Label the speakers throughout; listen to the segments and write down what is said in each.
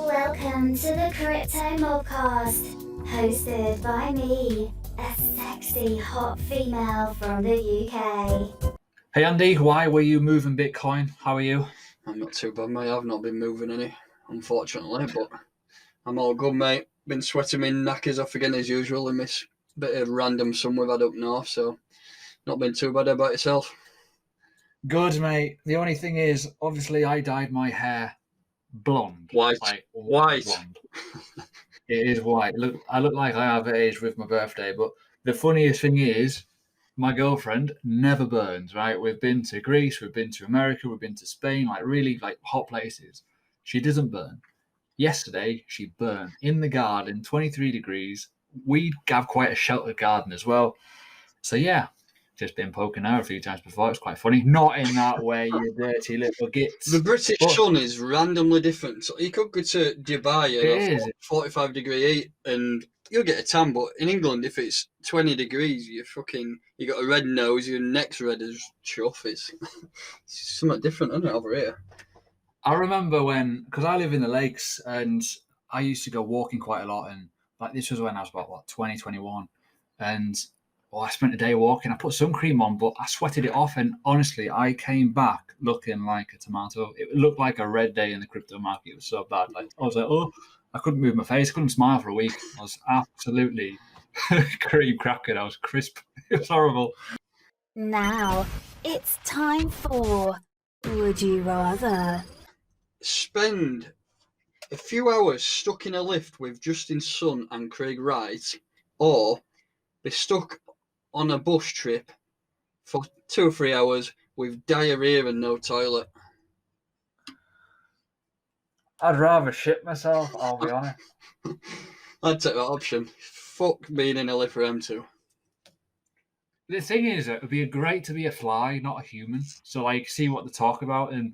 Speaker 1: Welcome to the Crypto Mobcast, hosted by me, a sexy hot female from the UK.
Speaker 2: Hey Andy, why were you moving Bitcoin? How are you?
Speaker 3: I'm not too bad, mate. I've not been moving any, unfortunately, but I'm all good, mate. Been sweating my knackers off again as usual in this bit of random sun we've had up north, so not been too bad about yourself.
Speaker 2: Good, mate. The only thing is, obviously, I dyed my hair blonde.
Speaker 3: White.
Speaker 2: Blonde. It is white. I look like I have age with my birthday, but the funniest thing is, my girlfriend never burns, right? We've been to Greece, we've been to America, we've been to Spain, like really like hot places. She doesn't burn. Yesterday, she burned in the garden, 23 degrees. We have quite a sheltered garden as well. So yeah, just been poking her a few times before. It's quite funny. Not in that way, you dirty little gits.
Speaker 3: The British sun is randomly different. So you could go to Dubai and have 45 degree heat and you'll get a tan, but in England, if it's 20 degrees, you got a red nose, your neck's red as chuff. It's something different, isn't it, over here?
Speaker 2: I remember because I live in the lakes and I used to go walking quite a lot, and like this was when I was about 20, 21, and I spent a day walking. I put sun cream on, but I sweated it off, and honestly, I came back looking like a tomato. It looked like a red day in the crypto market. It was so bad. Like I was like, I couldn't move my face, couldn't smile for a week. I was absolutely cream cracker. I was crisp. It was horrible.
Speaker 1: Now it's time for Would You Rather?
Speaker 3: Spend a few hours stuck in a lift with Justin Sun and Craig Wright, or be stuck on a bus trip for 2 or 3 hours with diarrhea and no toilet.
Speaker 2: I'd rather shit myself, I'll be honest.
Speaker 3: I'd take that option. Fuck being in a lift for M2.
Speaker 2: The thing is, it would be great to be a fly, not a human. So, like, see what they talk about and,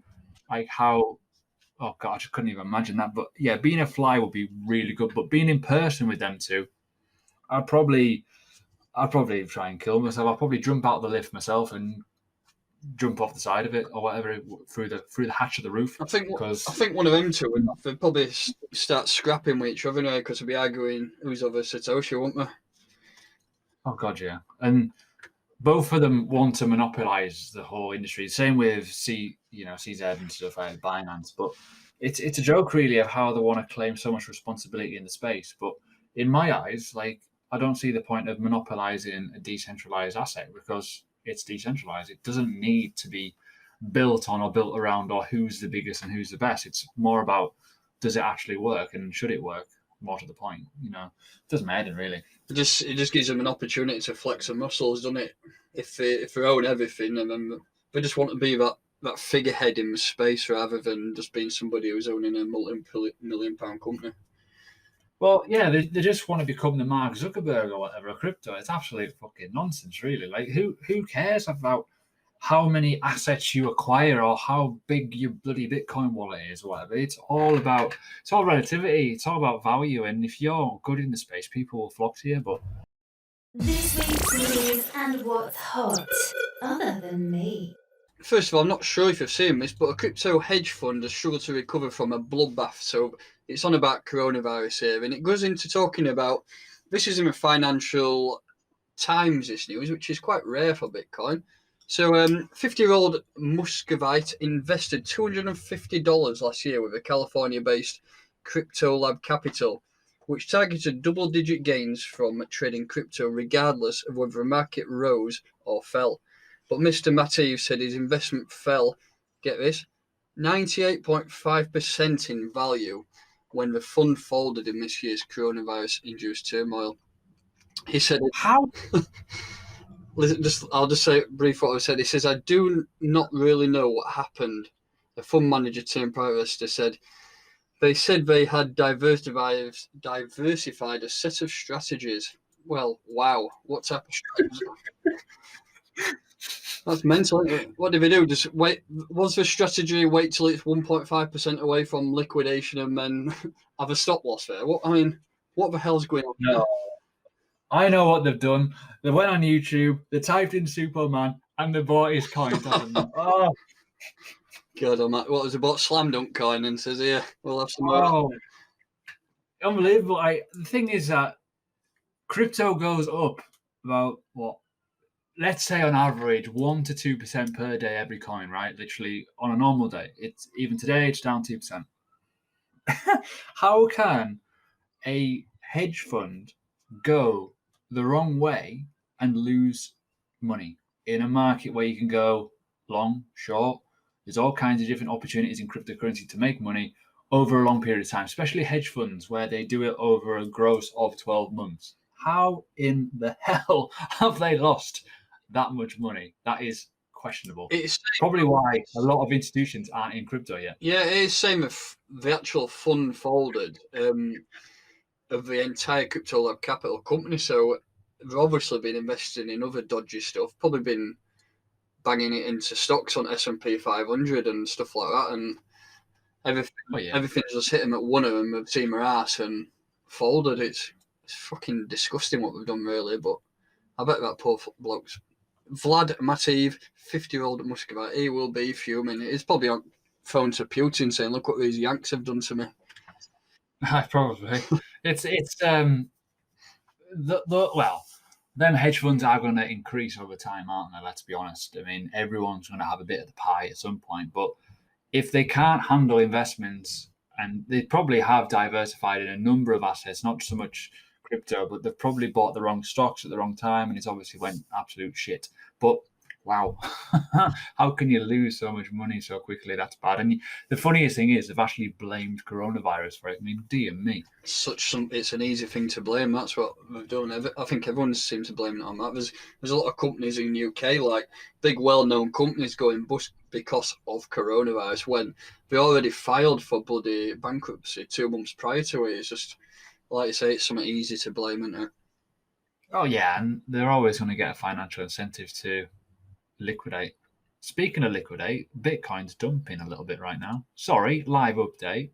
Speaker 2: like, how... Oh, God, I just couldn't even imagine that. But, yeah, being a fly would be really good. But being in person with them two, I'd probably try and kill myself. I'll probably jump out of the lift myself and jump off the side of it or whatever through the hatch of the roof.
Speaker 3: I think one of them two would probably start scrapping with each other because they'd be arguing who's over Satoshi, wouldn't they?
Speaker 2: Oh God, yeah. And both of them want to monopolize the whole industry. Same with CZ and stuff like Binance. But it's a joke really of how they want to claim so much responsibility in the space. But in my eyes, like, I don't see the point of monopolizing a decentralized asset because it's decentralized. It doesn't need to be built on or built around or who's the biggest and who's the best. It's more about, does it actually work and should it work? More to the point, it doesn't matter really.
Speaker 3: It just gives them an opportunity to flex their muscles, doesn't it? If they own everything, and then they just want to be that figurehead in the space rather than just being somebody who's owning a multi-million-pound company.
Speaker 2: Well, yeah, they just want to become the Mark Zuckerberg or whatever of crypto. It's absolute fucking nonsense, really. Like, who cares about how many assets you acquire or how big your bloody Bitcoin wallet is or whatever? It's all relativity. It's all about value. And if you're good in the space, people will flock to you. But
Speaker 1: this week's news and what's hot, other than me.
Speaker 3: First of all, I'm not sure if you've seen this, but a crypto hedge fund has struggled to recover from a bloodbath. So it's on about coronavirus here, and it goes into talking about, this is in the Financial Times, this news, which is quite rare for Bitcoin. So 50-year-old Muscovite invested $250 last year with a California-based crypto lab capital, which targeted double-digit gains from trading crypto regardless of whether the market rose or fell. But Mr. Matthew said his investment fell, get this, 98.5% in value when the fund folded in this year's coronavirus-induced turmoil. He said,
Speaker 2: how?
Speaker 3: I'll just say brief what I said. He says, I do not really know what happened. The fund manager turned private investor said, they said they had diversified a set of strategies. Well, wow, what type of strategy? That's mental, isn't it? What did they do? Just wait? Was the strategy wait till it's 1.5% away from liquidation and then have a stop loss there? What the hell's going on?
Speaker 2: No. I know what they've done. They went on YouTube, they typed in Superman, and they bought his coin.
Speaker 3: God, what was it, bought Slam Dunk coin and says, "Here, we'll have some more."
Speaker 2: Oh, Unbelievable. The thing is that crypto goes up about what? Let's say on average 1 to 2% per day every coin, right? Literally on a normal day. It's even today it's down 2%. How can a hedge fund go the wrong way and lose money in a market where you can go long, short? There's all kinds of different opportunities in cryptocurrency to make money over a long period of time, especially hedge funds where they do it over a gross of 12 months. How in the hell have they lost that much money? That is questionable.
Speaker 3: It's
Speaker 2: Probably why a lot of institutions aren't in crypto yet.
Speaker 3: Yeah, it is same if the actual fund folded of the entire crypto lab capital company. So they've obviously been investing in other dodgy stuff, probably been banging it into stocks on S&P 500 and stuff like that, and everything's just hit them at one of them. They've seen their ass and folded. It's fucking disgusting what they've done, really. But I bet that poor bloke's Vlad Mateev, 50-year-old Muscovite, he will be fuming. He's probably on phone to Putin saying, "Look what these Yanks have done to me."
Speaker 2: Probably. Well, them hedge funds are going to increase over time, aren't they? Let's be honest. I mean, everyone's going to have a bit of the pie at some point. But if they can't handle investments, and they probably have diversified in a number of assets, not so much crypto, but they've probably bought the wrong stocks at the wrong time, and it's obviously went absolute shit. But wow, how can you lose so much money so quickly? That's bad. And the funniest thing is they've actually blamed coronavirus for it. I mean, dear me.
Speaker 3: It's an easy thing to blame. That's what they've done. I think everyone seems to blame it on that. There's a lot of companies in the UK, like big well-known companies, going bust because of coronavirus when they already filed for bloody bankruptcy 2 months prior to it. It's just, like you say, it's something easy to blame, isn't it?
Speaker 2: Oh yeah, and they're always going to get a financial incentive to liquidate. Speaking of liquidate, Bitcoin's dumping a little bit right now. Sorry, live update.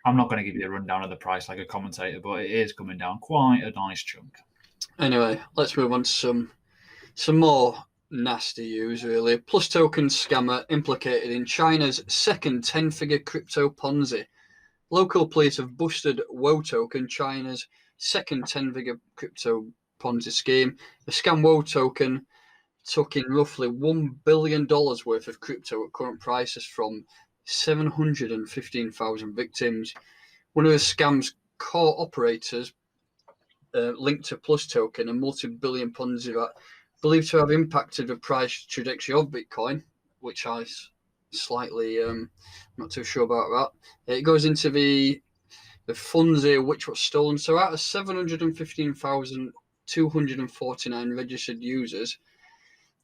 Speaker 2: I'm not going to give you a rundown of the price like a commentator, but it is coming down quite a nice chunk.
Speaker 3: Anyway, let's move on to some more nasty news, really. Plus token scammer implicated in China's second 10-figure crypto Ponzi. Local police have busted Wo Token, China's second 10-figure crypto Ponzi scheme. The scam Wo Token took in roughly $1 billion worth of crypto at current prices from 715,000 victims. One of the scam's core operators, linked to Plus Token, a multi-billion Ponzi that believed to have impacted the price trajectory of Bitcoin, which I slightly not too sure about that. It goes into the funds here which was stolen. So out of 715,249 registered users,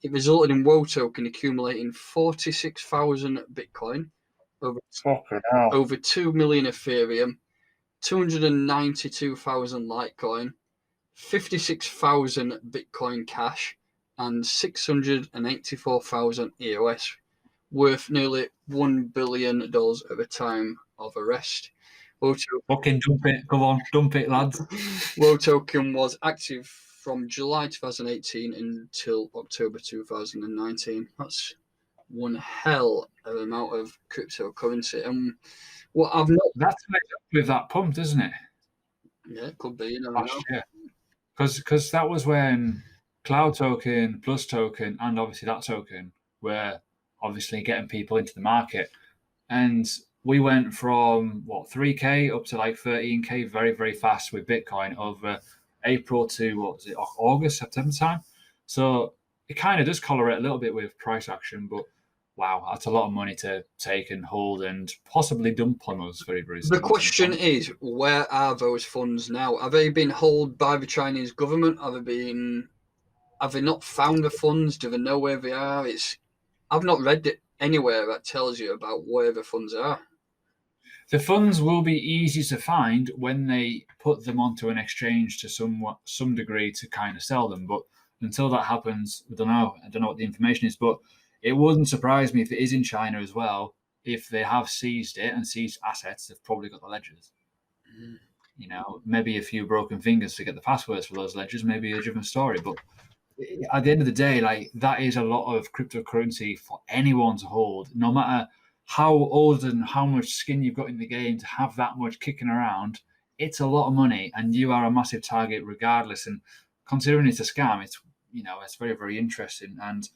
Speaker 3: it resulted in Wo Token accumulating 46,000 Bitcoin, over 2 million Ethereum, 292,000 Litecoin, 56,000 Bitcoin Cash, and 684,000 EOS, worth nearly $1 billion at the time of arrest.
Speaker 2: Fucking dump it. Come on, dump it, lads.
Speaker 3: Wo Token was active from July 2018 until October 2019. That's one hell of an amount of cryptocurrency. And what I've not...
Speaker 2: That's with that pump, isn't it?
Speaker 3: Yeah, it could be. You never
Speaker 2: Last
Speaker 3: know.
Speaker 2: year. Because that was when Cloud Token, Plus Token, and obviously that token were obviously getting people into the market. And we went from, 3K up to like 13K very, very fast with Bitcoin over April to, August, September time. So it kind of does correlate a little bit with price action, but wow, that's a lot of money to take and hold and possibly dump on us very, very soon.
Speaker 3: The question is, where are those funds now? Have they been held by the Chinese government? Have they not found the funds? Do they know where they are? I've not read it anywhere that tells you about where the funds are.
Speaker 2: The funds will be easy to find when they put them onto an exchange to some degree to kind of sell them. But until that happens, I don't know what the information is. But it wouldn't surprise me if it is in China as well. If they have seized it and seized assets, they've probably got the ledgers. Maybe a few broken fingers to get the passwords for those ledgers, maybe a different story. But at the end of the day, like, that is a lot of cryptocurrency for anyone to hold, no matter how old and how much skin you've got in the game. To have that much kicking around it's a lot of money, and you are a massive target regardless. And considering it's a scam, it's very, very interesting, and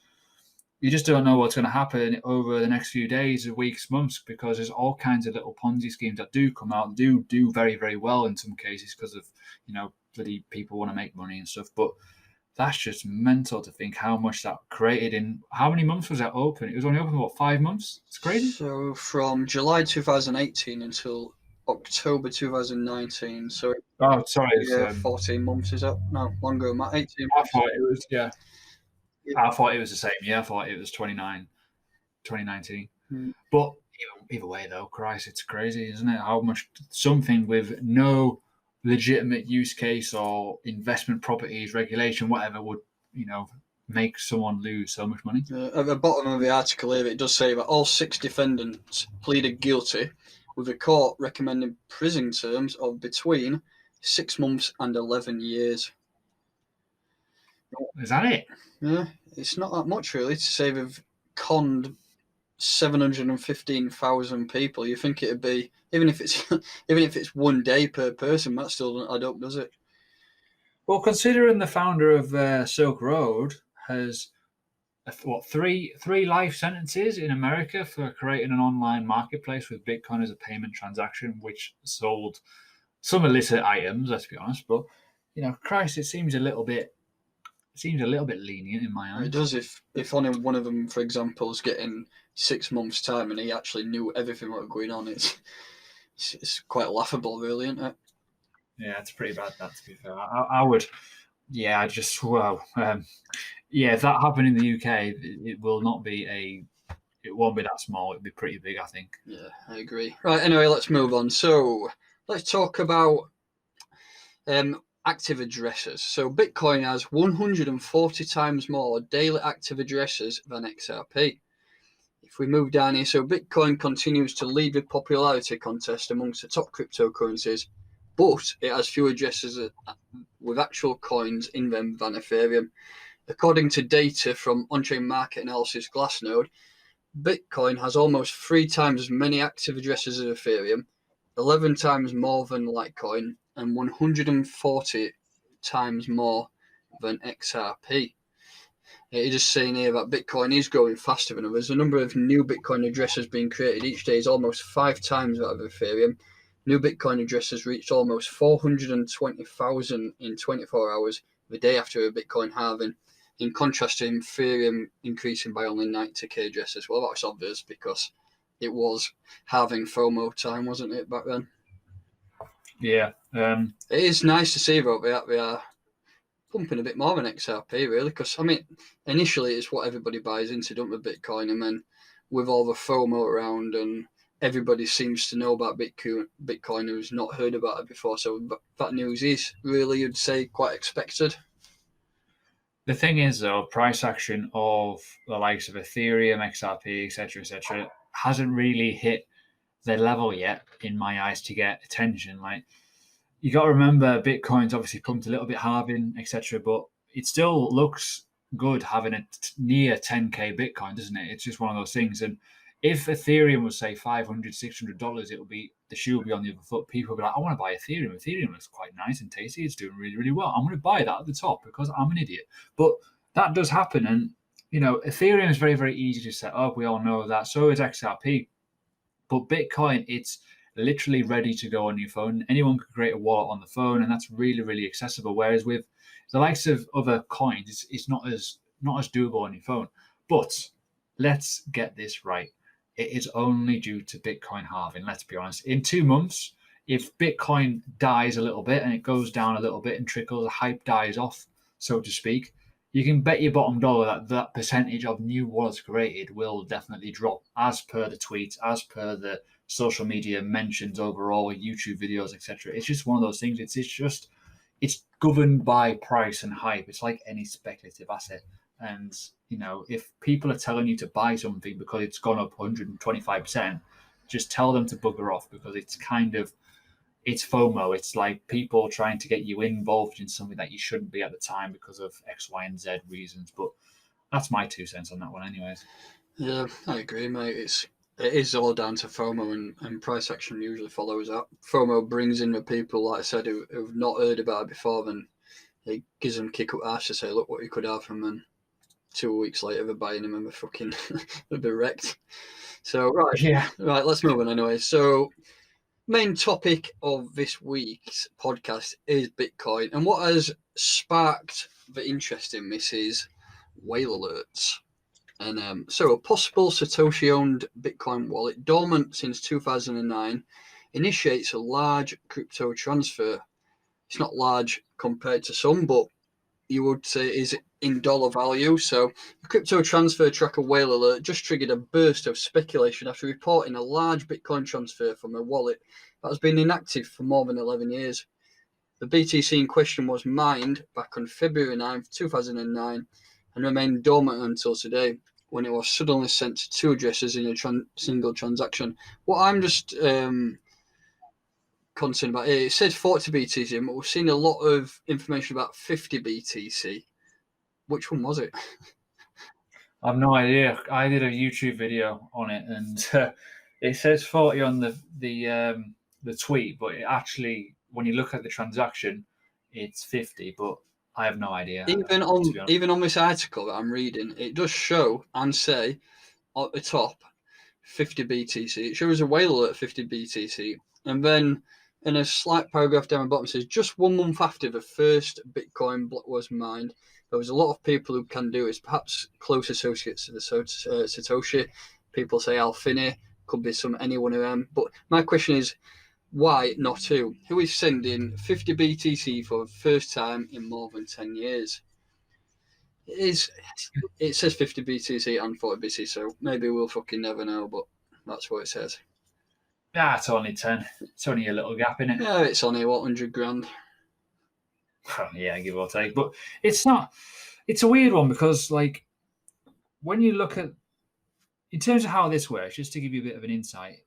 Speaker 2: you just don't know what's going to happen over the next few days, weeks, months, because there's all kinds of little Ponzi schemes that do come out, do very, very well in some cases because of bloody people want to make money and stuff. But that's just mental to think how much that created in how many months was that open? It was only open for 5 months. It's crazy.
Speaker 3: So from July 2018 until October 2019. So
Speaker 2: Oh, sorry,
Speaker 3: yeah, 14 months is up. No, longer than that. 18
Speaker 2: I
Speaker 3: months.
Speaker 2: thought it was I thought it was the same year. I thought it was 2019.
Speaker 3: Hmm.
Speaker 2: But either way, though, Christ, it's crazy, isn't it? How much something with no legitimate use case or investment properties, regulation, whatever, would make someone lose so much money.
Speaker 3: At the bottom of the article here, it does say that all 6 defendants pleaded guilty, with the court recommending prison terms of between 6 months and 11 years.
Speaker 2: Is that it?
Speaker 3: Yeah, it's not that much really to say they've conned 715,000 people. You think it'd be even if it's 1 day per person, that still doesn't add up, does it?
Speaker 2: Well, considering the founder of Silk Road has three life sentences in America for creating an online marketplace with Bitcoin as a payment transaction, which sold some illicit items. Let's be honest, but Christ, it seems a little bit lenient in my eyes.
Speaker 3: It does. If only one of them, for example, is getting 6 months' time and he actually knew everything that was going on, it's quite laughable, really, isn't it?
Speaker 2: Yeah, it's pretty bad. That, to be fair, I would. Yeah, I just if that happened in the UK, it will not be it won't be that small. It'll be pretty big, I think.
Speaker 3: Yeah, I agree. Right. Anyway, let's move on. So let's talk about active addresses. So Bitcoin has 140 times more daily active addresses than XRP. If we move down here, so Bitcoin continues to lead the popularity contest amongst the top cryptocurrencies, but it has fewer addresses with actual coins in them than Ethereum. According to data from on-chain market analysis Glassnode, Bitcoin has almost 3 times as many active addresses as Ethereum, 11 times more than Litecoin, and 140 times more than XRP. It is saying here that Bitcoin is growing faster than others. The number of new Bitcoin addresses being created each day is almost 5 times that of Ethereum. New Bitcoin addresses reached almost 420,000 in 24 hours, the day after a Bitcoin halving, in contrast to Ethereum increasing by only 90k addresses. Well, that's obvious because it was halving FOMO time, wasn't it, back then?
Speaker 2: Yeah.
Speaker 3: It is nice to see though they are pumping a bit more than XRP, really, because I mean, initially it's what everybody buys into, don't they, Bitcoin, and then with all the FOMO around and everybody seems to know about Bitcoin who's not heard about it before, so that news is really, you'd say, quite expected.
Speaker 2: The thing is, though, price action of the likes of Ethereum, XRP, etc., hasn't really hit the level yet, in my eyes, to get attention. Like, you got to remember, Bitcoin's obviously pumped a little bit halving, etc., but it still looks good having a near 10k Bitcoin, doesn't it? It's just one of those things. And if Ethereum was, say, $500, $600, the shoe will be on the other foot. People will be like, I want to buy Ethereum. Ethereum looks quite nice and tasty. It's doing really, really well. I'm going to buy that at the top because I'm an idiot. But that does happen. And, Ethereum is very, very easy to set up. We all know that. So is XRP. But Bitcoin, it's literally ready to go on your phone. Anyone can create a wallet on the phone, and that's really, really accessible. Whereas with the likes of other coins, it's not as doable on your phone. But let's get this right. It is only due to Bitcoin halving. Let's be honest. In 2 months, if Bitcoin dies a little bit and it goes down a little bit and trickles, the hype dies off, so to speak, you can bet your bottom dollar that percentage of new wallets created will definitely drop, as per the tweets, as per the social media mentions overall, YouTube videos, etc. It's just one of those things. It's governed by price and hype. It's like any speculative asset. And, if people are telling you to buy something because it's gone up 125%, just tell them to bugger off, because it's FOMO. It's like people trying to get you involved in something that you shouldn't be at the time because of X, Y, and Z reasons. But that's my 2 cents on that one anyways.
Speaker 3: Yeah, I agree, mate. It is all down to FOMO, and price action usually follows that. FOMO brings in the people, like I said, who've not heard about it before, then it gives them kick up ass to say, look what you could have, and then 2 weeks later they're buying them and they're fucking they're wrecked. So right, let's move on anyway. So main topic of this week's podcast is Bitcoin, and what has sparked the interest in this is whale alerts. And so a possible Satoshi-owned Bitcoin wallet, dormant since 2009, initiates a large crypto transfer. It's not large compared to some, but you would say is in dollar value. So the crypto transfer tracker whale alert just triggered a burst of speculation after reporting a large Bitcoin transfer from a wallet that has been inactive for more than 11 years. The BTC in question was mined back on February 9th, 2009, and remained dormant until today, when it was suddenly sent to 2 addresses in a single transaction. What I'm just concerned about here, it says 40 BTC, but we've seen a lot of information about 50 BTC. Which one was it?
Speaker 2: I've no idea. I did a YouTube video on it, and it says 40 on the tweet, but it actually, when you look at the transaction, it's 50. But I have no idea.
Speaker 3: Even on this article that I'm reading, it does show and say at the top 50 BTC. It shows a whale alert 50 BTC, and then in a slight paragraph down the bottom it says just 1 month after the first Bitcoin block was mined, there was a lot of people who can do it, perhaps close associates to the Satoshi. People say Al Finney, could be anyone of them. But my question is, why not who? Who is sending 50 BTC for the first time in more than 10 years? It says 50 BTC and 40 BTC, so maybe we'll fucking never know, but that's what it says.
Speaker 2: Yeah, it's only 10. It's only a little gap in it.
Speaker 3: Yeah, it's only, 100 grand?
Speaker 2: Yeah, give or take. But it's not, it's a weird one because, like, when you look at, in terms of how this works, just to give you a bit of an insight,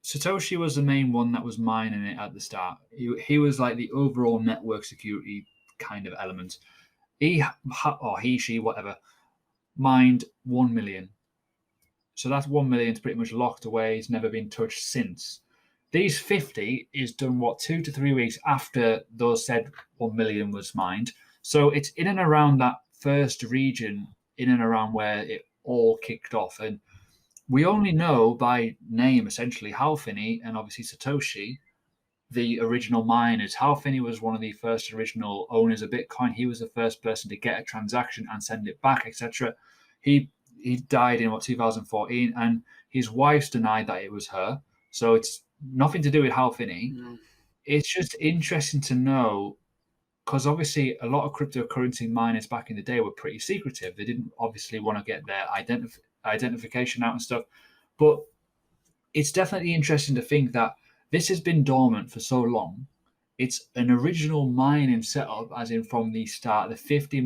Speaker 2: Satoshi was the main one that was mining it at the start. He was like the overall network security kind of element. He, she, whatever, mined 1 million. So that's 1 million is pretty much locked away. It's never been touched since. These 50 is done, 2 to 3 weeks after those said 1 million was mined. So it's in and around that first region, in and around where it all kicked off. And we only know by name, essentially, Hal Finney and obviously Satoshi, the original miners. Hal Finney was one of the first original owners of Bitcoin. He was the first person to get a transaction and send it back, etc. He died in 2014, and his wife's denied that it was her. So it's nothing to do with Hal Finney.
Speaker 3: No.
Speaker 2: It's just interesting to know, because obviously a lot of cryptocurrency miners back in the day were pretty secretive. They didn't obviously want to get their identification out and stuff. But it's definitely interesting to think that this has been dormant for so long. It's an original mining setup, as in from the start, the 50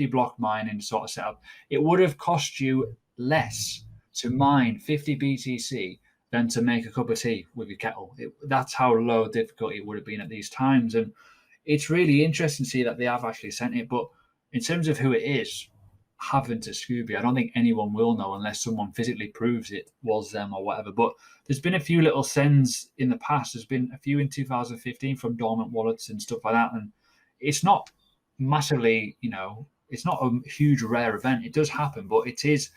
Speaker 2: block mining sort of setup. It would have cost you less to mine 50 BTC than to make a cup of tea with your kettle. That's how low difficulty it would have been at these times. And it's really interesting to see that they have actually sent it. But in terms of who it is, haven't to Scooby, I don't think anyone will know unless someone physically proves it was them or whatever. But there's been a few little sends in the past. There's been a few in 2015 from dormant wallets and stuff like that. And it's not massively, it's not a huge rare event. It does happen, but it is,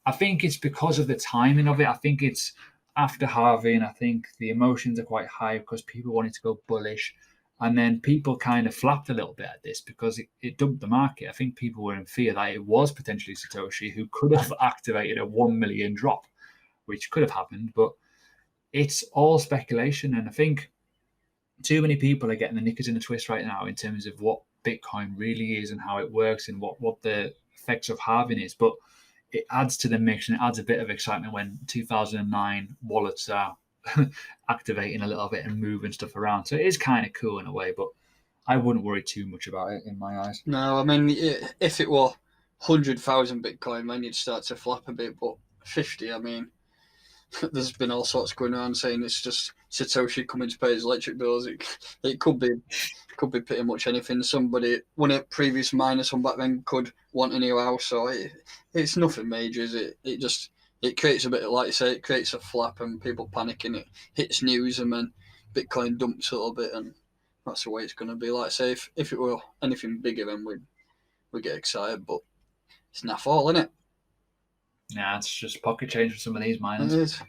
Speaker 2: I think it's because of the timing of it. I think it's after Harvey, and I think the emotions are quite high because people wanted to go bullish. And then people kind of flapped a little bit at this because it dumped the market. I think people were in fear that it was potentially Satoshi who could have activated a 1 million drop, which could have happened. But it's all speculation. And I think too many people are getting the knickers in a twist right now in terms of what Bitcoin really is and how it works and what the effects of halving is. But it adds to the mix, and it adds a bit of excitement when 2009 wallets are activating a little bit and moving stuff around. So it is kind of cool in a way, but I wouldn't worry too much about it in my eyes.
Speaker 3: No, I mean, if it were 100,000 Bitcoin, then you'd start to flap a bit, but 50, I mean, there's been all sorts going around saying it's just Satoshi coming to pay his electric bills. It could be pretty much anything. Somebody, one of the previous miners from back then could want a new house, so it's nothing major, is it? It it creates a bit of, like you say, it creates a flap and people panic and it hits news and then Bitcoin dumps a little bit and that's the way it's going to be. Like I say, if it were anything bigger, then we'd get excited, but it's naff all, isn't it?
Speaker 2: Yeah, it's just pocket change for some of these miners.
Speaker 3: It is.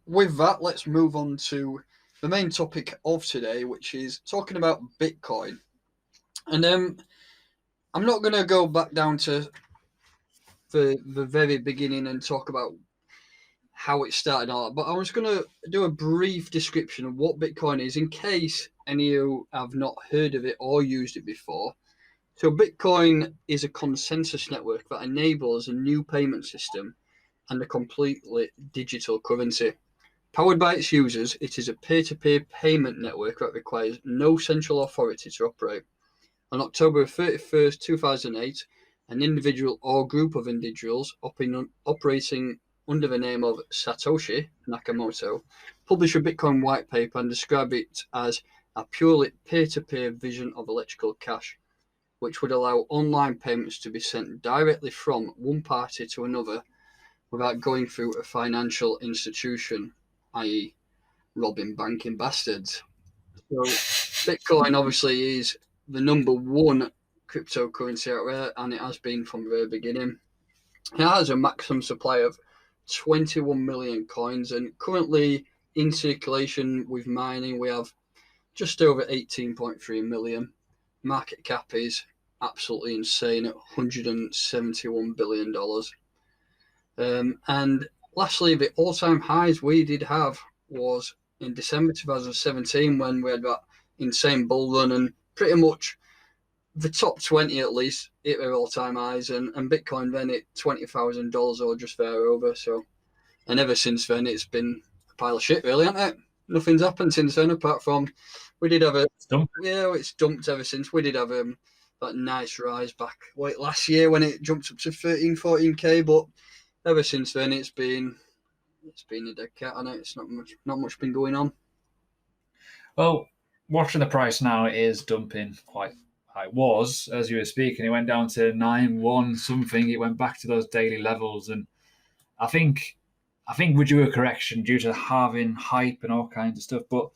Speaker 3: With that, let's move on to the main topic of today, which is talking about Bitcoin. And I'm not going to go back down to the very beginning and talk about how it started and all that, but I was going to do a brief description of what Bitcoin is in case any of you have not heard of it or used it before. So Bitcoin is a consensus network that enables a new payment system and a completely digital currency. Powered by its users, it is a peer-to-peer payment network that requires no central authority to operate. On October 31st, 2008, an individual or group of individuals operating under the name of Satoshi Nakamoto published a Bitcoin white paper and described it as a purely peer-to-peer vision of electrical cash, which would allow online payments to be sent directly from one party to another without going through a financial institution, i.e. robbing banking bastards. So Bitcoin obviously is the number one cryptocurrency out there, and it has been from the very beginning. It has a maximum supply of 21 million coins, and currently in circulation with mining, we have just over 18.3 million. Market cap is absolutely insane at $171 billion. And lastly, the all-time highs we did have was in December 2017 when we had that insane bull run, and pretty much the top 20 at least hit their all-time highs, and Bitcoin then hit $20,000 or just there over. So, and ever since then it's been a pile of shit, really, hasn't it? Nothing's happened since then apart from we did have
Speaker 2: It's
Speaker 3: dumped ever since. We did have that nice rise back last year when it jumped up to 14k, but ever since then it's been a dead cat, and it's not much been going on.
Speaker 2: Well, watching the price now, it is dumping quite high. It was, as you were speaking, it went down to 9.1 something. It went back to those daily levels, and I think we're due a correction due to halving hype and all kinds of stuff. But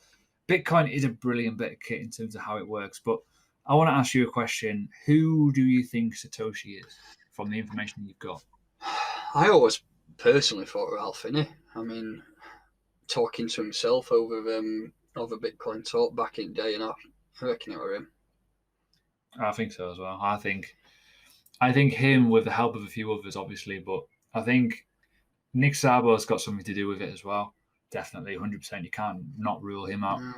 Speaker 2: Bitcoin is a brilliant bit of kit in terms of how it works. But I want to ask you a question. Who do you think Satoshi is from the information you've got?
Speaker 3: I always personally thought Ralph, innit? I mean, talking to himself over Bitcoin talk back in the day, and I reckon it were him.
Speaker 2: I think so as well. I think him with the help of a few others, obviously, but I think Nick Szabo's got something to do with it as well. Definitely, 100%. You can't not rule him out.
Speaker 3: No.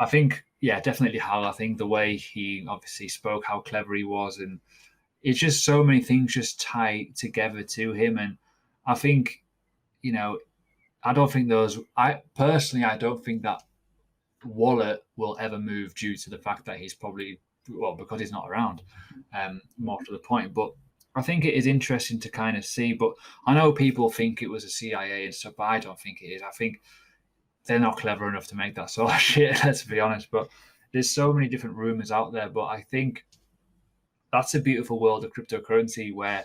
Speaker 2: I think, yeah, definitely Hal. I think the way he obviously spoke, how clever he was, and it's just so many things just tie together to him. And I think, I don't think I don't think that wallet will ever move due to the fact that he's probably, because he's not around, more to the point. But I think it is interesting to kind of see. But I know people think it was a CIA and stuff, but I don't think it is. I think they're not clever enough to make that sort of shit, let's be honest. But there's so many different rumors out there. But I think that's a beautiful world of cryptocurrency where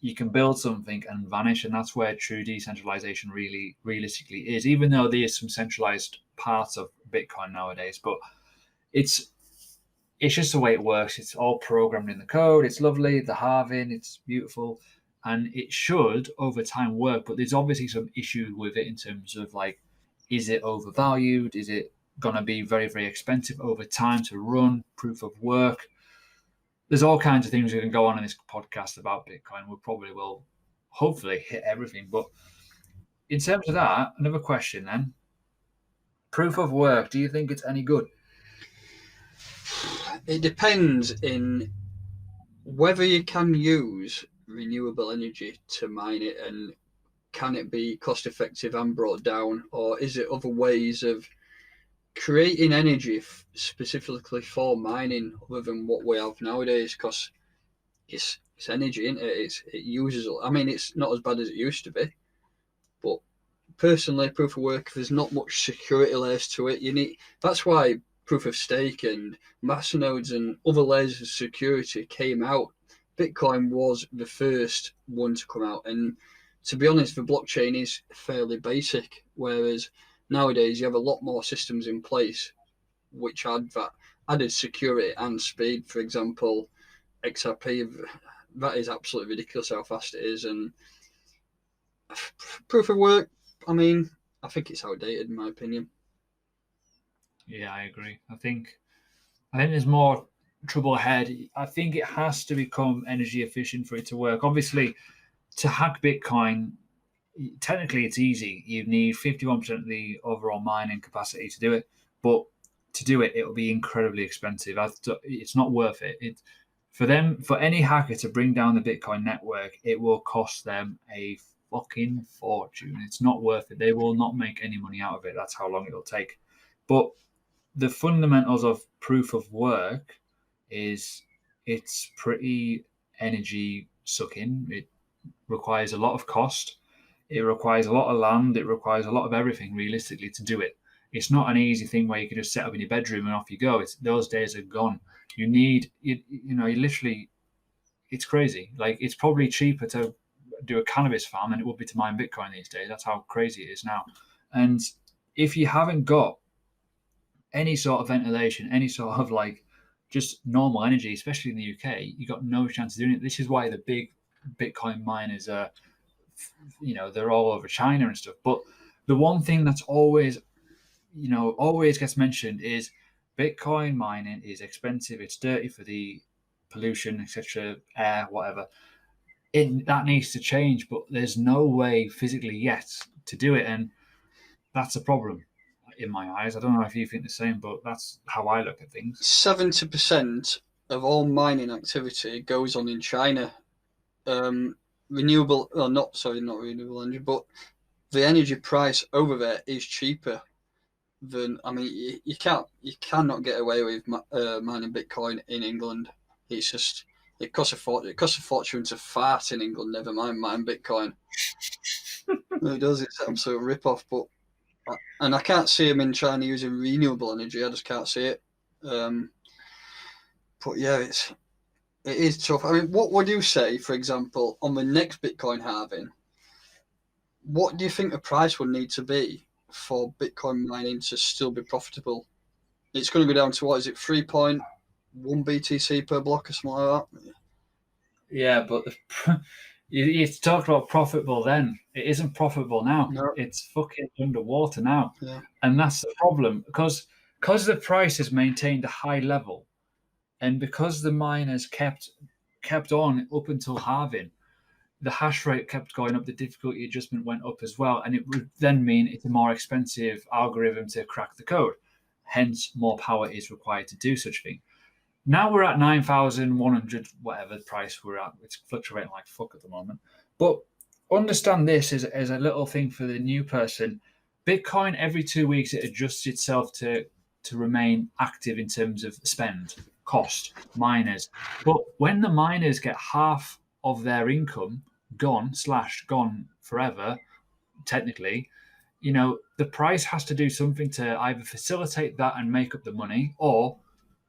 Speaker 2: you can build something and vanish, and that's where true decentralization really realistically is, even though there is some centralized parts of Bitcoin nowadays. But it's just the way it works. It's all programmed in the code. It's lovely. The halving, it's beautiful. And it should, over time, work. But there's obviously some issue with it in terms of, like, is it overvalued? Is it going to be very, very expensive over time to run? Proof of work? There's all kinds of things we can go on in this podcast about Bitcoin. We probably will hopefully hit everything. But in terms of that, another question then. Proof of work, do you think it's any good?
Speaker 3: It depends in whether you can use renewable energy to mine it, and can it be cost effective and brought down, or is it other ways of creating energy specifically for mining other than what we have nowadays? Because it's energy, isn't it? It uses. I mean, it's not as bad as it used to be, but personally, proof of work, there's not much security layers to it. That's why proof of stake and masternodes and other layers of security came out. Bitcoin was the first one to come out, and to be honest, the blockchain is fairly basic, whereas nowadays you have a lot more systems in place which add that added security and speed. For example, XRP, that is absolutely ridiculous how fast it is, and proof of work, I mean, I think it's outdated in my opinion.
Speaker 2: Yeah, I agree. I think there's more trouble ahead. I think it has to become energy efficient for it to work. Obviously, to hack Bitcoin, technically it's easy. You need 51% of the overall mining capacity to do it, but to do it, it'll be incredibly expensive. It's not worth it. For any hacker to bring down the Bitcoin network, it will cost them a fucking fortune. It's not worth it. They will not make any money out of it. That's how long it'll take. But the fundamentals of proof of work is it's pretty energy sucking. It requires a lot of cost. It requires a lot of land. It requires a lot of everything realistically to do it. It's not an easy thing where you can just set up in your bedroom and off you go. Those days are gone. You literally, it's crazy. Like it's probably cheaper to do a cannabis farm than it would be to mine Bitcoin these days. That's how crazy it is now. And if you haven't got any sort of ventilation, any sort of like just normal energy, especially in the UK, you got no chance of doing it. This is why the big Bitcoin miners are, they're all over China and stuff. But the one thing that's always gets mentioned is Bitcoin mining is expensive. It's dirty for the pollution, etc., air, whatever. That needs to change, but there's no way physically yet to do it, and that's a problem in my eyes. I don't know if you think the same, but that's how I look at things.
Speaker 3: 70% of all mining activity goes on in China. Renewable, well, not renewable energy, but the energy price over there is cheaper than. I mean, you cannot get away with mining Bitcoin in England. It's just it costs a fortune. It costs a fortune to fart in England. Never mind mine Bitcoin. It does. It's an absolute rip off. And I can't see them in China using renewable energy. I just can't see it. But yeah, it is tough. I mean, what would you say, for example, on the next Bitcoin halving? What do you think the price would need to be for Bitcoin mining to still be profitable? It's going to go down to, what is it, 3.1 BTC per block or something like that?
Speaker 2: Yeah, but you talked about profitable then. It isn't profitable now.
Speaker 3: No.
Speaker 2: It's fucking underwater now.
Speaker 3: Yeah.
Speaker 2: And that's the problem because the price has maintained a high level and because the miners kept on up until halving, the hash rate kept going up, the difficulty adjustment went up as well, and it would then mean it's a more expensive algorithm to crack the code. Hence, more power is required to do such a thing. Now we're at 9,100, whatever the price we're at. It's fluctuating like fuck at the moment. But understand this as a little thing for the new person. Bitcoin, every 2 weeks, it adjusts itself to remain active in terms of spend, cost, miners. But when the miners get half of their income gone forever, technically, the price has to do something to either facilitate that and make up the money, or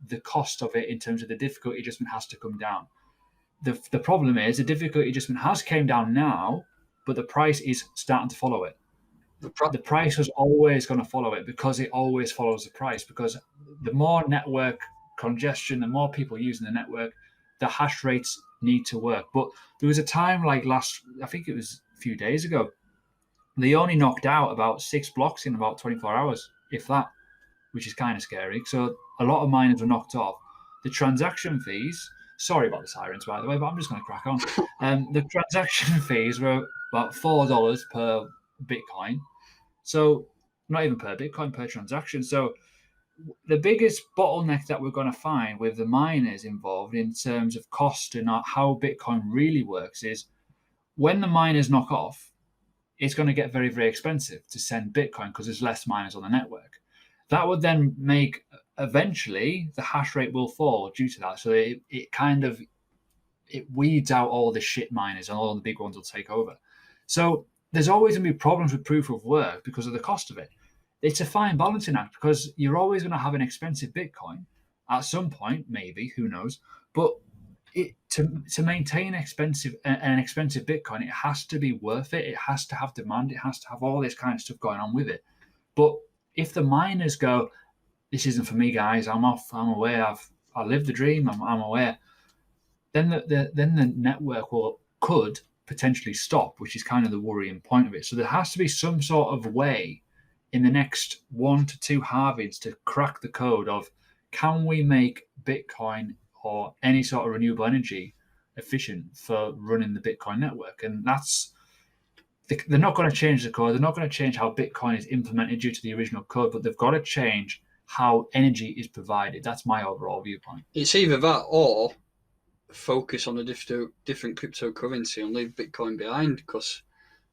Speaker 2: the cost of it in terms of the difficulty adjustment has to come down. The problem is the difficulty adjustment has came down now, but the price is starting to follow it. The price was always going to follow it because it always follows the price, because the more network congestion, the more people using the network, the hash rates need to work. But there was a time like I think it was a few days ago, they only knocked out about 6 blocks in about 24 hours, if that, which is kind of scary. So a lot of miners were knocked off. The transaction fees, sorry about the sirens, by the way, but I'm just going to crack on. The transaction fees were about $4 per Bitcoin. So not even per Bitcoin, per transaction. So the biggest bottleneck that we're going to find with the miners involved in terms of cost and how Bitcoin really works is when the miners knock off, it's going to get very, very expensive to send Bitcoin because there's less miners on the network. That would then make eventually the hash rate will fall due to that. So it weeds out all the shit miners and all the big ones will take over. So there's always going to be problems with proof of work because of the cost of it. It's a fine balancing act because you're always going to have an expensive Bitcoin at some point, maybe, who knows. But to maintain an expensive Bitcoin, it has to be worth it. It has to have demand. It has to have all this kind of stuff going on with it. But if the miners go, this isn't for me, guys. I'm off. I'm away. I lived the dream. I'm away. Then the network could potentially stop, which is kind of the worrying point of it. So there has to be some sort of way in the next 1 to 2 halvings to crack the code of, can we make Bitcoin or any sort of renewable energy efficient for running the Bitcoin network? And they're not going to change the code. They're not going to change how Bitcoin is implemented due to the original code, but they've got to change how energy is provided. That's my overall viewpoint.
Speaker 3: It's either that or focus on a different cryptocurrency and leave Bitcoin behind, because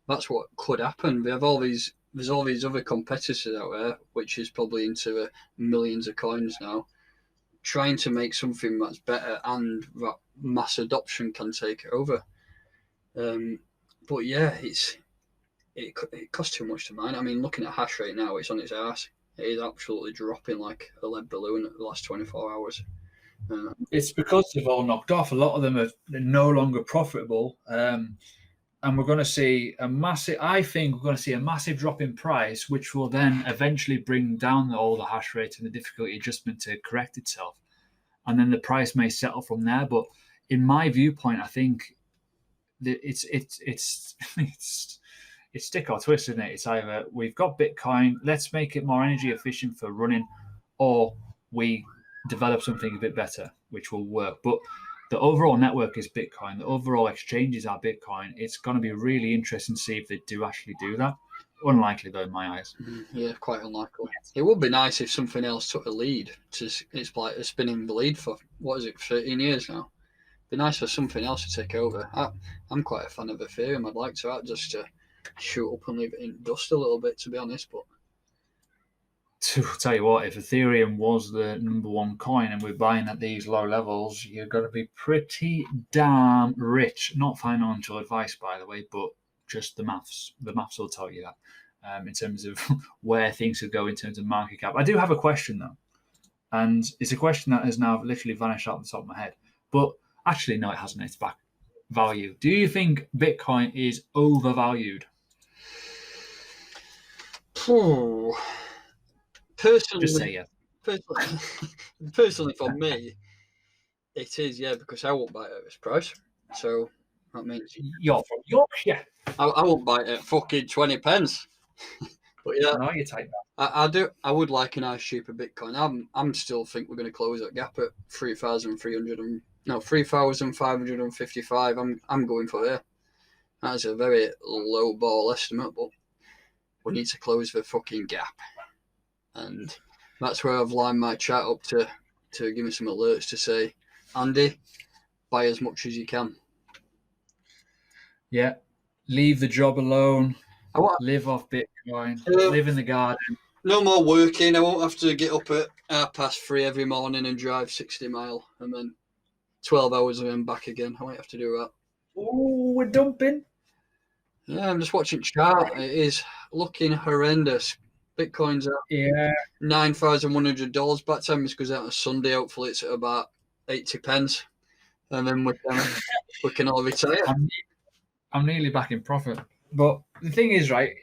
Speaker 3: that's what could happen. There's all these other competitors out there, which is probably into millions of coins now, trying to make something that's better and that mass adoption can take over. But yeah, it costs too much to mine. I mean, looking at hash rate now, it's on its ass. It is absolutely dropping like a lead balloon at the last 24 hours.
Speaker 2: It's because they've all knocked off. A lot of them are no longer profitable. And we're going to see I think we're going to see a massive drop in price, which will then eventually bring down all the hash rate and the difficulty adjustment to correct itself. And then the price may settle from there. But in my viewpoint, I think that it's stick or twist, isn't it? It's either we've got Bitcoin, let's make it more energy efficient for running, or we develop something a bit better, which will work. But the overall network is Bitcoin. The overall exchanges are Bitcoin. It's going to be really interesting to see if they do actually do that. Unlikely, though, in my eyes.
Speaker 3: Yeah, quite unlikely. It would be nice if something else took a lead. It's like a spinning the lead for, 13 years now. It'd be nice for something else to take over. I'm quite a fan of Ethereum. I'd like to just to shoot up and leave it in dust a little bit, to be honest. But
Speaker 2: to tell you what, if Ethereum was the number one coin and we're buying at these low levels, you're going to be pretty damn rich. Not financial advice, by the way, but just the maths. The maths will tell you that in terms of where things could go in terms of market cap. I do have a question, though. And it's a question that has now literally vanished out of the top of my head. But actually, no, it hasn't. It's back. Value. Do you think Bitcoin is overvalued?
Speaker 3: Personally,
Speaker 2: just say yes.
Speaker 3: Personally, for me, it is, yeah, because I won't buy it at this price. So that means
Speaker 2: you're from Yorkshire.
Speaker 3: I won't buy it at fucking 20 pence. But yeah,
Speaker 2: no, you take that.
Speaker 3: I do. I would like a nice cheaper Bitcoin. I'm still think we're going to close that gap at 3,555. I'm going for there. That's a very low ball estimate, but we need to close the fucking gap. And that's where I've lined my chat up to give me some alerts to say, Andy, buy as much as you can.
Speaker 2: Yeah. Leave the job alone. Live off Bitcoin. Live in the garden.
Speaker 3: No more working. I won't have to get up at 3:30 every morning and drive 60 miles and then 12 hours and then back again. I won't have to do that.
Speaker 2: Oh, we're dumping.
Speaker 3: Yeah, I'm just watching chart. It is looking horrendous. Bitcoin's at $9,100. By the time this goes out on Sunday, hopefully it's at about 80 pence. And then we can all retire.
Speaker 2: I'm nearly back in profit. But the thing is, right,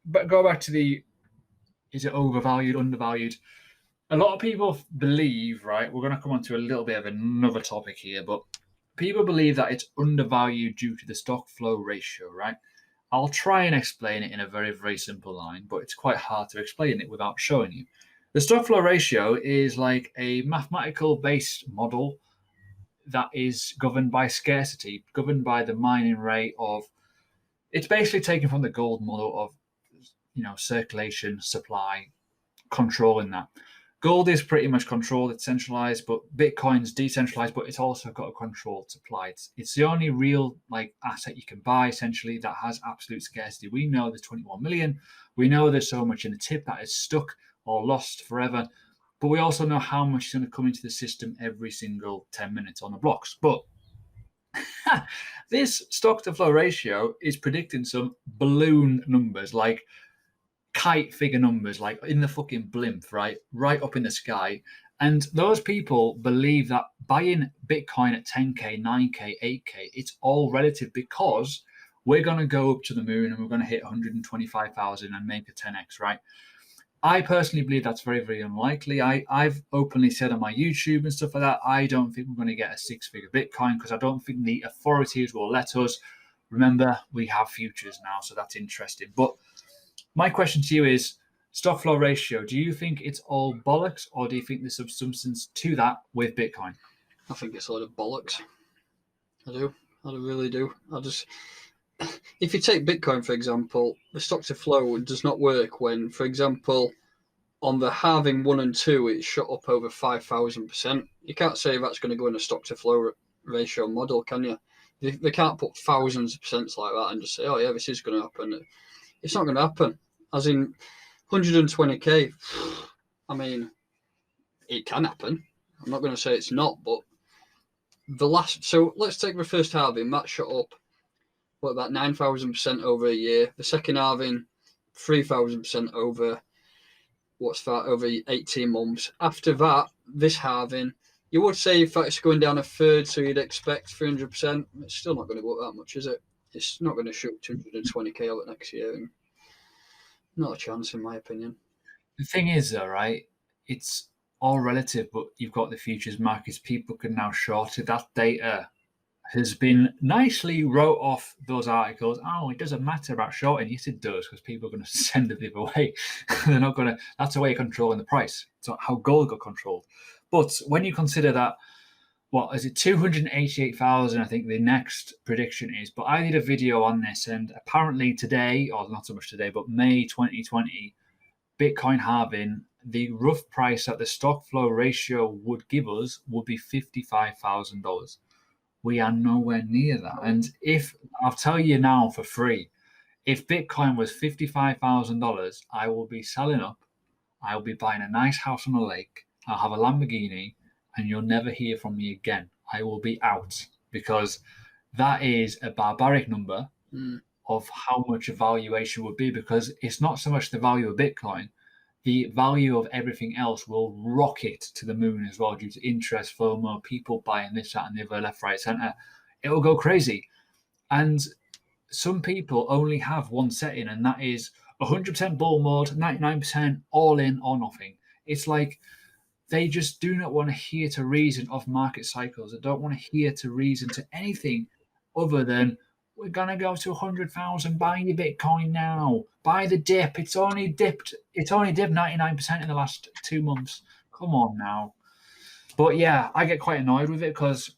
Speaker 2: but go back to is it overvalued, undervalued? A lot of people believe, right, we're going to come on to a little bit of another topic here, but people believe that it's undervalued due to the stock flow ratio, right? I'll try and explain it in a very, very simple line, but it's quite hard to explain it without showing you. The stock flow ratio is like a mathematical based model that is governed by scarcity, governed by the mining rate of, it's basically taken from the gold model of, circulation, supply, controlling that. Gold is pretty much controlled, it's centralized, but Bitcoin's decentralized, but it's also got a controlled supply. It's the only real asset you can buy, essentially, that has absolute scarcity. We know there's 21 million. We know there's so much in the tip that is stuck or lost forever. But we also know how much is going to come into the system every single 10 minutes on the blocks. But this stock to flow ratio is predicting some balloon numbers, like kite figure numbers, like in the fucking blimp, right up in the sky. And those people believe that buying Bitcoin at 10K, 9K, 8K, it's all relative because we're going to go up to the moon and we're going to hit 125,000 and make a 10x, right? I personally believe that's very, very unlikely. I've openly said on my YouTube and stuff like that, I don't think we're going to get a six-figure Bitcoin because I don't think the authorities will let us. Remember, we have futures now, so that's interesting. But my question to you is, stock flow ratio, do you think it's all bollocks or do you think there's some substance to that with Bitcoin?
Speaker 3: I think it's a lot of bollocks. I do. I really do. If you take Bitcoin, for example, the stock to flow does not work when, for example, on the halving 1 and 2, it shot up over 5,000%. You can't say that's going to go in a stock to flow ratio model, can you? They can't put thousands of percents like that and just say, oh, yeah, this is going to happen. It's not going to happen. As in 120K, I mean, it can happen. I'm not going to say it's not, but so let's take the first halving, that shot up, about 9,000% over a year. The second halving, 3,000% over, over 18 months. After that, this halving, you would say if that's going down a third, so you'd expect 300%. It's still not going to go up that much, is it? It's not going to shoot 220K over next year. Not a chance, in my opinion.
Speaker 2: The thing is, though, right, it's all relative, but you've got the futures markets. People can now short it. That data has been nicely wrote off those articles. Oh, it doesn't matter about shorting. Yes, it does, because people are going to send it the other way. They're not going to. That's a way of controlling the price. It's not how gold got controlled. But when you consider that, what is it, 288,000, I think the next prediction is. But I did a video on this, and apparently today, or not so much today, but May 2020, Bitcoin halving, the rough price that the stock flow ratio would give us would be $55,000. We are nowhere near that. And if I'll tell you now for free, if Bitcoin was $55,000, I will be selling up. I will be buying a nice house on a lake. I'll have a Lamborghini, and you'll never hear from me again. I will be out because that is a barbaric number of how much a valuation would be, because it's not so much the value of Bitcoin. The value of everything else will rocket to the moon as well due to interest, FOMO, people buying this, that, and the other, left, right, center. It will go crazy. And some people only have one setting, and that is 100% bull mode, 99% all in or nothing. It's like they just do not want to hear to reason of market cycles. They don't want to hear to reason to anything other than, we're going to go to 100,000, buy your Bitcoin now. Buy the dip. It's only dipped 99% in the last 2 months. Come on now. But yeah, I get quite annoyed with it because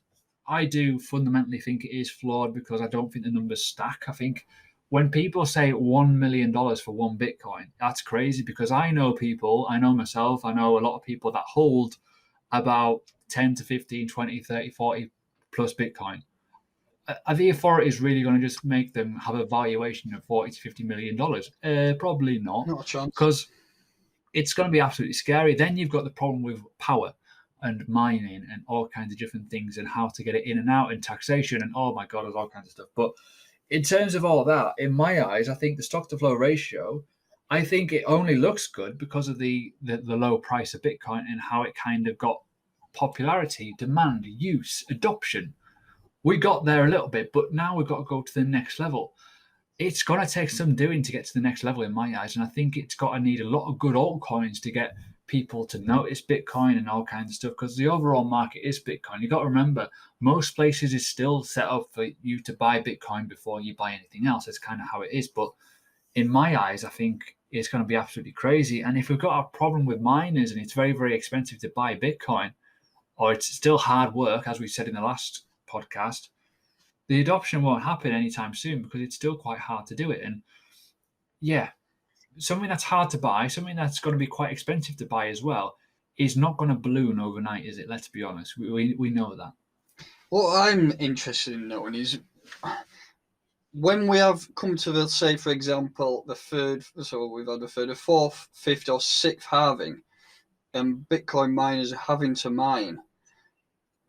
Speaker 2: I do fundamentally think it is flawed because I don't think the numbers stack. I think when people say $1 million for one Bitcoin, that's crazy because I know people, I know myself, I know a lot of people that hold about 10 to 15, 20, 30, 40 plus Bitcoin. Are the authorities really going to just make them have a valuation of $40 to $50 million? Probably not.
Speaker 3: Not a chance.
Speaker 2: Because it's going to be absolutely scary. Then you've got the problem with power and mining and all kinds of different things and how to get it in and out and taxation and, oh my God, there's all kinds of stuff. But in terms of all that, in my eyes, I think the stock to flow ratio, I think it only looks good because of the low price of Bitcoin and how it kind of got popularity, demand, use, adoption. We got there a little bit, but now we've got to go to the next level. It's going to take some doing to get to the next level in my eyes. And I think it's got to need a lot of good altcoins to get people to notice Bitcoin and all kinds of stuff, because the overall market is Bitcoin. You've got to remember, most places is still set up for you to buy Bitcoin before you buy anything else. That's kind of how it is. But in my eyes, I think it's going to be absolutely crazy. And if we've got a problem with miners and it's very, very expensive to buy Bitcoin, or it's still hard work, as we said in the last podcast, the adoption won't happen anytime soon because it's still quite hard to do it. And yeah, something that's hard to buy, something that's going to be quite expensive to buy as well, is not going to balloon overnight, is it? Let's be honest. We know that.
Speaker 3: What I'm interested in knowing is when we have come to the, say, for example, the third, so we've had the third, the fourth, fifth, or sixth halving, and Bitcoin miners are having to mine.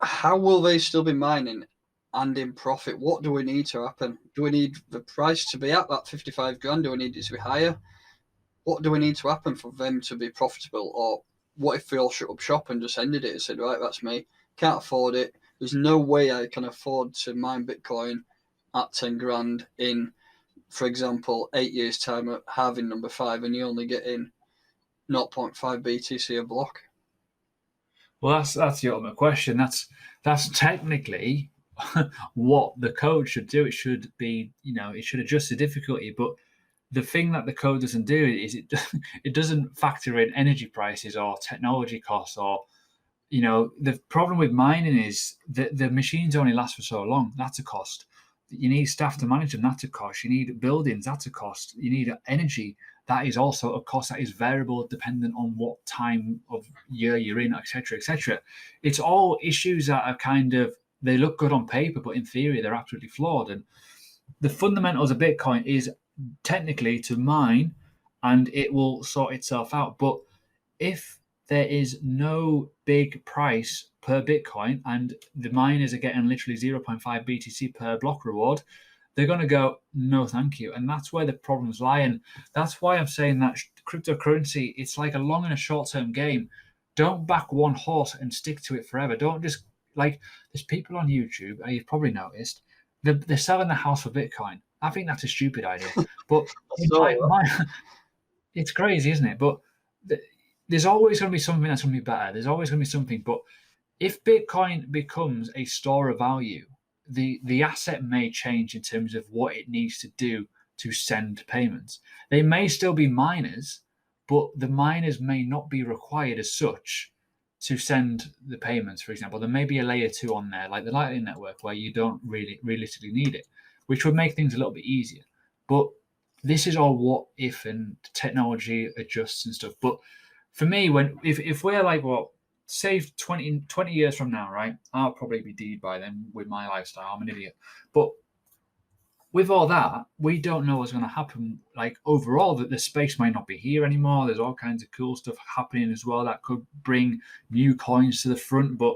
Speaker 3: How will they still be mining and in profit? What do we need to happen? Do we need the price to be at that 55 grand? Do we need it to be higher? What do we need to happen for them to be profitable? Or what if we all shut up shop and just ended it and said, right, that's me, can't afford it. There's no way I can afford to mine Bitcoin at 10 grand in, for example, 8 years' time at halving number 5, and you only get in 0.5 BTC a block.
Speaker 2: Well, that's the ultimate question. That's technically what the code should do. It should be, it should adjust the difficulty. But the thing that the code doesn't do is it doesn't factor in energy prices or technology costs or, the problem with mining is that the machines only last for so long. That's a cost. You need staff to manage them. That's a cost. You need buildings. That's a cost. You need energy. That is also a cost that is variable dependent on what time of year you're in, etc., etc. It's all issues that are they look good on paper, but in theory they're absolutely flawed. And the fundamentals of Bitcoin is technically to mine, and it will sort itself out. But if there is no big price per Bitcoin and the miners are getting literally 0.5 BTC per block reward, they're going to go, no, thank you. And that's where the problems lie. And that's why I'm saying that cryptocurrency, it's like a long and a short-term game. Don't back one horse and stick to it forever. Don't just, there's people on YouTube, you've probably noticed, they're selling the house for Bitcoin. I think that's a stupid idea. But it's crazy, isn't it? But there's always going to be something that's going to be better. There's always going to be something. But if Bitcoin becomes a store of value, the asset may change in terms of what it needs to do to send payments. They may still be miners, but the miners may not be required as such to send the payments, for example. There may be a layer 2 on there, like the Lightning Network, where you don't really realistically need it, which would make things a little bit easier. But this is all what if and technology adjusts and stuff. But for me, if we're like, say 20 years from now, right, I'll probably be dead by then with my lifestyle. I'm an idiot. But with all that, we don't know what's going to happen. Like overall, that the space might not be here anymore. There's all kinds of cool stuff happening as well that could bring new coins to the front. But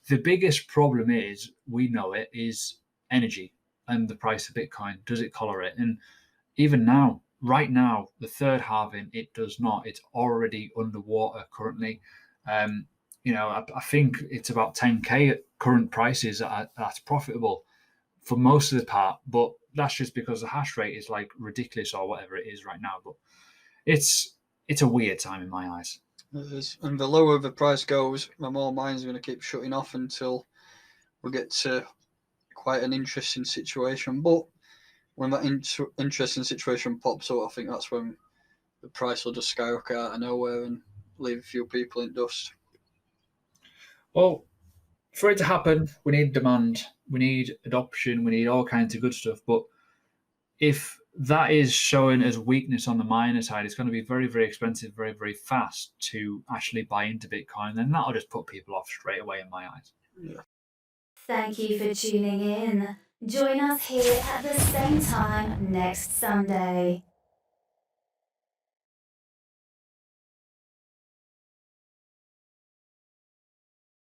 Speaker 2: the biggest problem is, we know it, is energy and the price of Bitcoin. Does it color it? And even now, right now, the third halving, it does not. It's already underwater currently. I think it's about 10K at current prices that's profitable for most of the part, but that's just because the hash rate is like ridiculous or whatever it is right now. But it's a weird time in my eyes.
Speaker 3: It is. And the lower the price goes, the more mines are going to keep shutting off until we get to quite an interesting situation. But when that interesting situation pops up, I think that's when the price will just skyrocket out of nowhere and leave a few people in dust.
Speaker 2: Well, for it to happen, we need demand, we need adoption, we need all kinds of good stuff. But if that is showing as weakness on the miner side, it's going to be very, very expensive, very, very fast to actually buy into Bitcoin. Then that'll just put people off straight away in my eyes.
Speaker 3: Yeah.
Speaker 1: Thank you for tuning in. Join us here at the same time next Sunday.